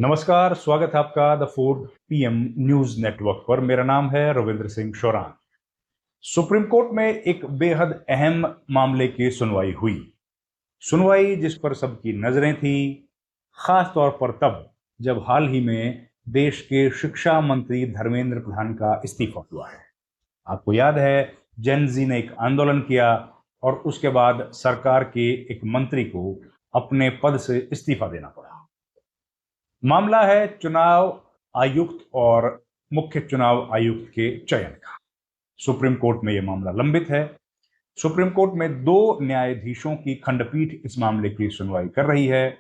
नमस्कार, स्वागत है आपका the food PM news network पर। मेरा नाम है रविंद्र सिंह शोरान। सुप्रीम कोर्ट में एक बेहद अहम मामले की सुनवाई हुई। सुनवाई जिस पर सबकी नजरें थी, खास तौर पर तब जब हाल ही में देश के शिक्षा मंत्री धर्मेंद्र प्रधान का इस्तीफा हुआ है। आपको याद है, जेन जी ने एक आंदोलन किया और उसके बाद सरकार के एक मंत्री को अपने पद से इस्तीफा देना पड़ा। मामला है चुनाव आयुक्त और मुख्य चुनाव आयुक्त के चयन का। सुप्रीम कोर्ट में यह मामला लंबित है। सुप्रीम कोर्ट में दो न्यायाधीशों की खंडपीठ इस मामले की सुनवाई कर रही है।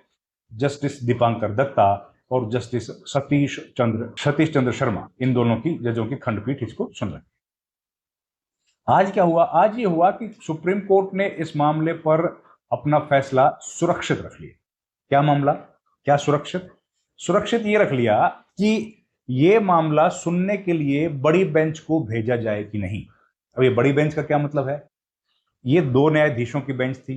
जस्टिस दीपांकर दत्ता और जस्टिस सतीश चंद्र शर्मा, इन दोनों की जजों की खंडपीठ इसको सुन रही है। आज क्या हुआ? आज ये हुआ कि सुप्रीम कोर्ट ने इस मामले पर अपना फैसला सुरक्षित रख लिया। क्या मामला? क्या सुरक्षित ये रख लिया कि ये मामला सुनने के लिए बड़ी बेंच को भेजा जाए कि नहीं। अब ये बड़ी बेंच का क्या मतलब है? ये दो न्यायाधीशों की बेंच थी।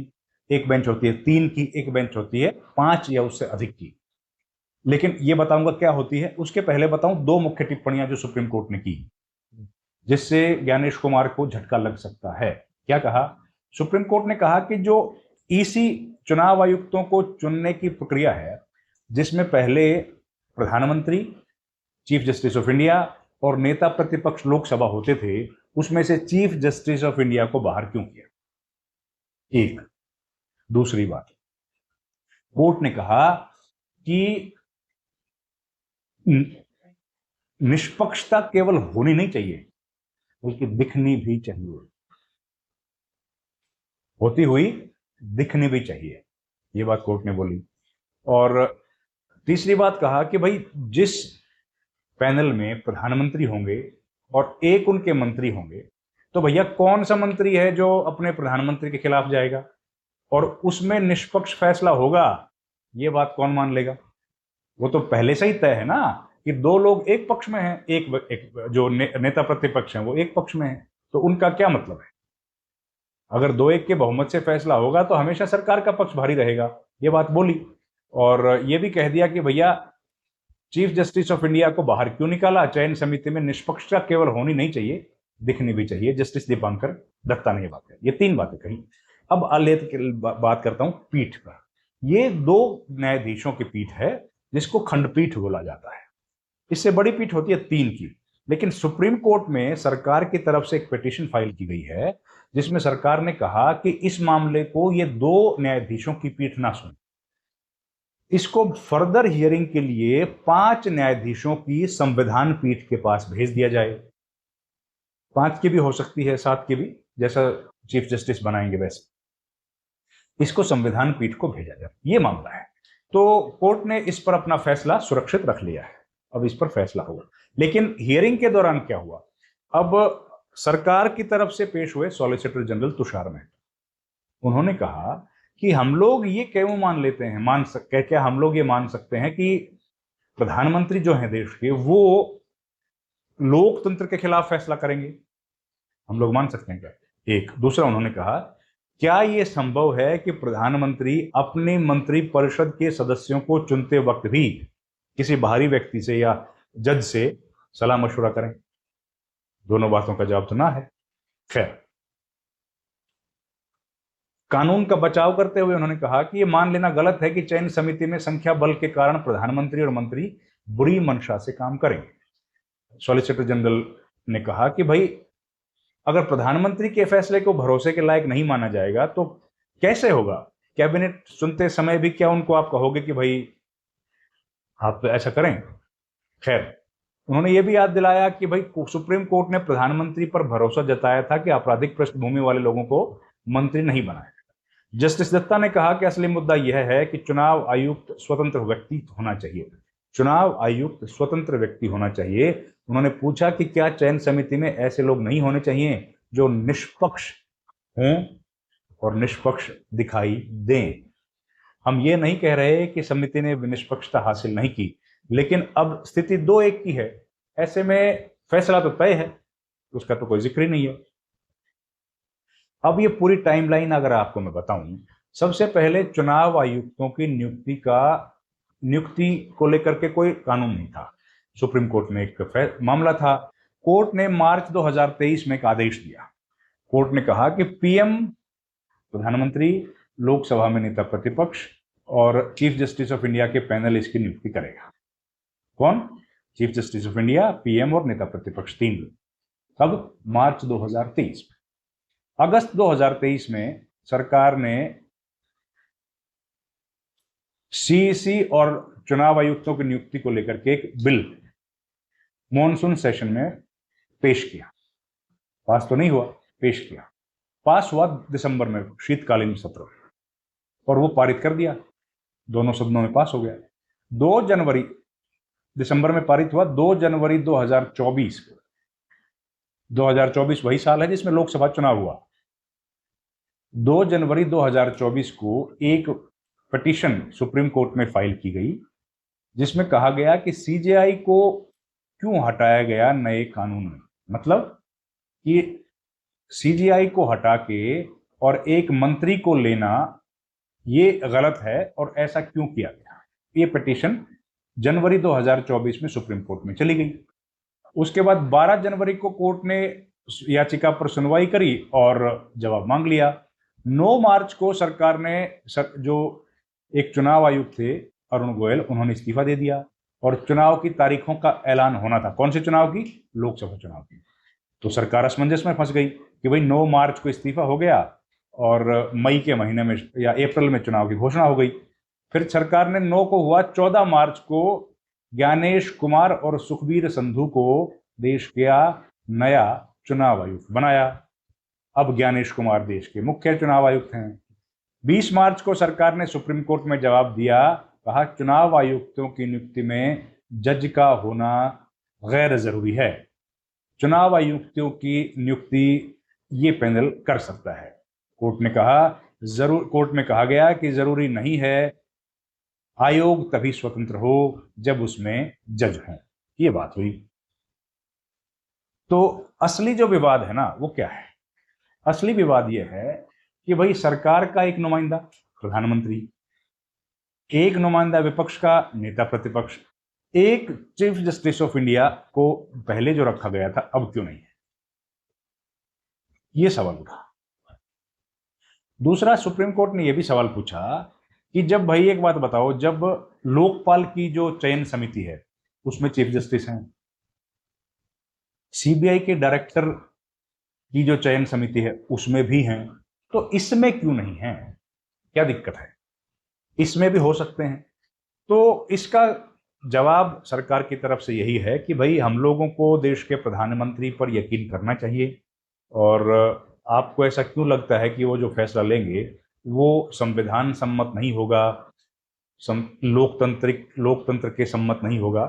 एक बेंच होती है 3 की, एक बेंच होती है 5 या उससे अधिक की। लेकिन ये बताऊंगा क्या होती है, उसके पहले बताऊं दो मुख्य टिप्पणियां जो सुप्रीम कोर्ट ने की, जिससे ज्ञानेश कुमार को झटका लग सकता है। क्या कहा? सुप्रीम कोर्ट ने कहा कि जो ईसी चुनाव आयुक्तों को चुनने की प्रक्रिया है, जिसमें पहले प्रधानमंत्री, चीफ जस्टिस ऑफ इंडिया और नेता प्रतिपक्ष लोकसभा होते थे, उसमें से चीफ जस्टिस ऑफ इंडिया को बाहर क्यों किया? एक। दूसरी बात, कोर्ट ने कहा कि निष्पक्षता केवल होनी नहीं चाहिए, बल्कि दिखनी भी चाहिए। होती हुई दिखनी भी चाहिए, ये बात कोर्ट ने बोली। और तीसरी बात कहा कि भाई, जिस पैनल में प्रधानमंत्री होंगे और एक उनके मंत्री होंगे, तो भैया कौन सा मंत्री है जो अपने प्रधानमंत्री के खिलाफ जाएगा और उसमें निष्पक्ष फैसला होगा? ये बात कौन मान लेगा? वो तो पहले से ही तय है ना कि दो लोग एक पक्ष में हैं, एक जो नेता प्रतिपक्ष हैं वो एक पक्ष में है। तो उनका क्या मतलब है? अगर 2-1 के बहुमत से फैसला होगा तो हमेशा सरकार का पक्ष भारी रहेगा, ये बात बोली। और ये भी कह दिया कि भैया, चीफ जस्टिस ऑफ इंडिया को बाहर क्यों निकाला? चयन समिति में निष्पक्षता केवल होनी नहीं चाहिए, दिखनी भी चाहिए। जस्टिस दीपांकर दत्ता ने ये बात कही। ये 3 बातें कही। अब आलेख की बात करता हूं पीठ पर। ये 2 न्यायाधीशों की पीठ है, जिसको खंडपीठ बोला जाता है। इससे बड़ी पीठ होती है 3 की। लेकिन सुप्रीम कोर्ट में सरकार की तरफ से एक पिटीशन फाइल की गई है, जिसमें सरकार ने कहा कि इस मामले को ये 2 न्यायाधीशों की पीठ ना सुने, इसको फर्दर हियरिंग के लिए 5 न्यायाधीशों की संविधान पीठ के पास भेज दिया जाए। 5 की भी हो सकती है, 7 की भी, जैसा चीफ जस्टिस बनाएंगे वैसे। इसको संविधान पीठ को भेजा जाए, ये मामला है। तो कोर्ट ने इस पर अपना फैसला सुरक्षित रख लिया है। अब इस पर फैसला होगा। लेकिन हियरिंग के दौरान क्या हुआ? अब सरकार की तरफ से पेश हुए सॉलिसिटर जनरल तुषार मेहता, उन्होंने कहा कि हम लोग ये क्यों मान लेते हैं, क्या हम लोग ये मान सकते हैं कि प्रधानमंत्री जो हैं देश के, वो लोकतंत्र के खिलाफ फैसला करेंगे? हम लोग मान सकते हैं क्या? एक। दूसरा, उन्होंने कहा, क्या यह संभव है कि प्रधानमंत्री अपने मंत्रिपरिषद के सदस्यों को चुनते वक्त भी किसी बाहरी व्यक्ति से या जज से सलाह मशवरा करें? दोनों बातों का जवाब तो ना है। खैर, कानून का बचाव करते हुए उन्होंने कहा कि यह मान लेना गलत है कि चयन समिति में संख्या बल के कारण प्रधानमंत्री और मंत्री बुरी मंशा से काम करेंगे। सॉलिसिटर जनरल ने कहा कि भाई, अगर प्रधानमंत्री के फैसले को भरोसे के लायक नहीं माना जाएगा तो कैसे होगा? कैबिनेट चुनते समय भी क्या उनको आप कहोगे कि भाई आप तो ऐसा करें? खैर, उन्होंने ये भी याद दिलाया कि भाई, सुप्रीम कोर्ट ने प्रधानमंत्री पर भरोसा जताया था कि आपराधिक पृष्ठभूमि वाले लोगों को मंत्री नहीं बनाया। जस्टिस दत्ता ने कहा कि असली मुद्दा यह है कि चुनाव आयुक्त स्वतंत्र व्यक्ति होना चाहिए। चुनाव आयुक्त स्वतंत्र व्यक्ति होना चाहिए। उन्होंने पूछा कि क्या चयन समिति में ऐसे लोग नहीं होने चाहिए जो निष्पक्ष हों और निष्पक्ष दिखाई दें? हम ये नहीं कह रहे कि समिति ने निष्पक्षता हासिल नहीं की, लेकिन अब स्थिति 2-1 की है। ऐसे में फैसला तो तय है, उसका तो कोई जिक्र ही नहीं है। अब ये पूरी टाइमलाइन अगर आपको मैं बताऊं, सबसे पहले चुनाव आयुक्तों की नियुक्ति का नियुक्ति को लेकर के कोई कानून नहीं था। सुप्रीम कोर्ट में एक मामला था। कोर्ट ने मार्च 2023 में एक आदेश दिया। कोर्ट ने कहा कि पीएम, प्रधानमंत्री, लोकसभा में नेता प्रतिपक्ष और चीफ जस्टिस ऑफ इंडिया के पैनल इसकी नियुक्ति करेगा। कौन? Chief justice of India, PM और नेता प्रतिपक्ष, 3 लोग। कब? मार्च 2023 में। अगस्त 2023 में सरकार ने सीईसी और चुनाव आयुक्तों की नियुक्ति को लेकर के एक बिल मॉनसून सेशन में पेश किया। पास तो नहीं हुआ, पेश किया। पास हुआ दिसंबर में, शीतकालीन सत्र, और वो पारित कर दिया। दोनों सदनों में पास हो गया। 2 जनवरी, दिसंबर में पारित हुआ। 2 जनवरी 2024 को, 2024 वही साल है जिसमें लोकसभा चुनाव हुआ। 2 जनवरी 2024 को एक पिटीशन सुप्रीम कोर्ट में फाइल की गई, जिसमें कहा गया कि सीजेआई को क्यों हटाया गया नए कानून में। मतलब कि सीजेआई को हटा के और एक मंत्री को लेना ये गलत है, और ऐसा क्यों किया गया। ये पिटीशन जनवरी 2024 में सुप्रीम कोर्ट में चली गई। उसके बाद 12 जनवरी को कोर्ट ने याचिका पर सुनवाई करी और जवाब मांग लिया। 9 मार्च को सरकार ने जो एक चुनाव आयुक्त थे अरुण गोयल, उन्होंने इस्तीफा दे दिया और चुनाव की तारीखों का ऐलान होना था। कौन से चुनाव की? लोकसभा चुनाव की। तो सरकार असमंजस में फंस गई कि भाई 9 मार्च को इस्तीफा हो गया और मई के महीने में या अप्रैल में चुनाव की घोषणा हो गई। फिर सरकार ने 9 को हुआ, 14 मार्च को ज्ञानेश कुमार और सुखबीर संधू को देश का नया चुनाव आयुक्त बनाया। अब ज्ञानेश कुमार देश के मुख्य चुनाव आयुक्त हैं। 20 मार्च को सरकार ने सुप्रीम कोर्ट में जवाब दिया, कहा चुनाव आयुक्तों की नियुक्ति में जज का होना गैर जरूरी है। चुनाव आयुक्तों की नियुक्ति ये पैनल कर सकता है। कोर्ट में कहा गया कि जरूरी नहीं है, आयोग तभी स्वतंत्र हो जब उसमें जज हों। ये बात हुई। तो असली जो विवाद है ना, वो क्या है? असली विवाद ये है कि भाई सरकार का एक नुमाइंदा प्रधानमंत्री, एक नुमाइंदा विपक्ष का नेता प्रतिपक्ष, एक चीफ जस्टिस ऑफ इंडिया को पहले जो रखा गया था अब क्यों नहीं है, ये सवाल उठा। दूसरा, सुप्रीम कोर्ट ने यह भी सवाल पूछा कि जब भाई एक बात बताओ, जब लोकपाल की जो चयन समिति है उसमें चीफ जस्टिस हैं, सीबीआई के डायरेक्टर की जो चयन समिति है उसमें भी हैं, तो इसमें क्यों नहीं है? क्या दिक्कत है? इसमें भी हो सकते हैं। तो इसका जवाब सरकार की तरफ से यही है कि भाई हम लोगों को देश के प्रधानमंत्री पर यकीन करना चाहिए, और आपको ऐसा क्यों लगता है कि वो जो फैसला लेंगे वो संविधान सम्मत नहीं होगा, लोकतंत्र के सम्मत नहीं होगा,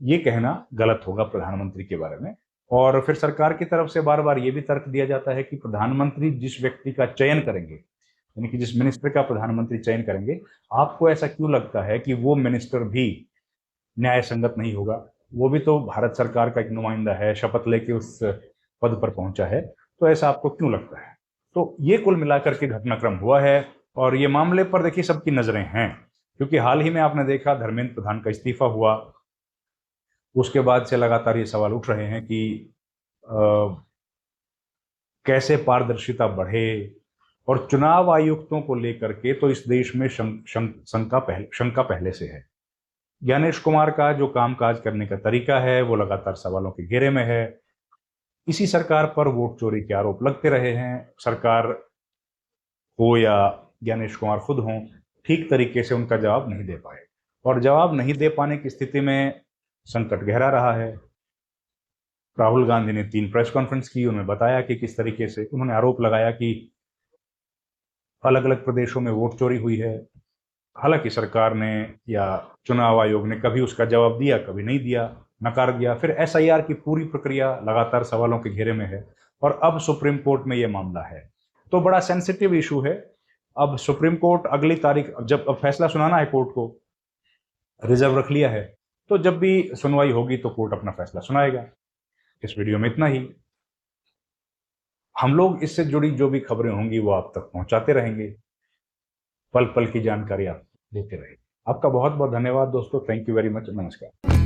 ये कहना गलत होगा प्रधानमंत्री के बारे में। और फिर सरकार की तरफ से बार बार ये भी तर्क दिया जाता है कि प्रधानमंत्री जिस व्यक्ति का चयन करेंगे, यानी कि जिस मिनिस्टर का प्रधानमंत्री चयन करेंगे, आपको ऐसा क्यों लगता है कि वो मिनिस्टर भी न्याय संगत नहीं होगा? वो भी तो भारत सरकार का एक नुमाइंदा है, शपथ लेके उस पद पर पहुंचा है, तो ऐसा आपको क्यों लगता है? तो ये कुल मिलाकर के घटनाक्रम हुआ है, और ये मामले पर देखिए सबकी नजरें हैं, क्योंकि हाल ही में आपने देखा धर्मेंद्र प्रधान का इस्तीफा हुआ। उसके बाद से लगातार ये सवाल उठ रहे हैं कि कैसे पारदर्शिता बढ़े, और चुनाव आयुक्तों को लेकर के तो इस देश में शंका पहले से है। ज्ञानेश कुमार का जो कामकाज करने का तरीका है वो लगातार सवालों के घेरे में है। इसी सरकार पर वोट चोरी के आरोप लगते रहे हैं। सरकार हो या ज्ञानेश कुमार खुद हों, ठीक तरीके से उनका जवाब नहीं दे पाए, और जवाब नहीं दे पाने की स्थिति में संकट गहरा रहा है। राहुल गांधी ने 3 प्रेस कॉन्फ्रेंस की, उन्होंने बताया कि किस तरीके से उन्होंने आरोप लगाया कि अलग अलग प्रदेशों में वोट चोरी हुई है। हालांकि सरकार ने या चुनाव आयोग ने कभी उसका जवाब दिया, कभी नहीं दिया, नकार दिया। फिर एसआईआर की पूरी प्रक्रिया लगातार सवालों के घेरे में है, और अब सुप्रीम कोर्ट में यह मामला है। तो बड़ा सेंसिटिव इशू है। अब सुप्रीम कोर्ट अगली तारीख, जब अब फैसला सुनाना है, कोर्ट को रिजर्व रख लिया है, तो जब भी सुनवाई होगी तो कोर्ट अपना फैसला सुनाएगा। इस वीडियो में इतना ही। हम लोग इससे जुड़ी जो भी खबरें होंगी वो आप तक पहुंचाते रहेंगे, पल पल की जानकारी आप देते रहेंगे। आपका बहुत बहुत धन्यवाद दोस्तों। Thank you very much. नमस्कार।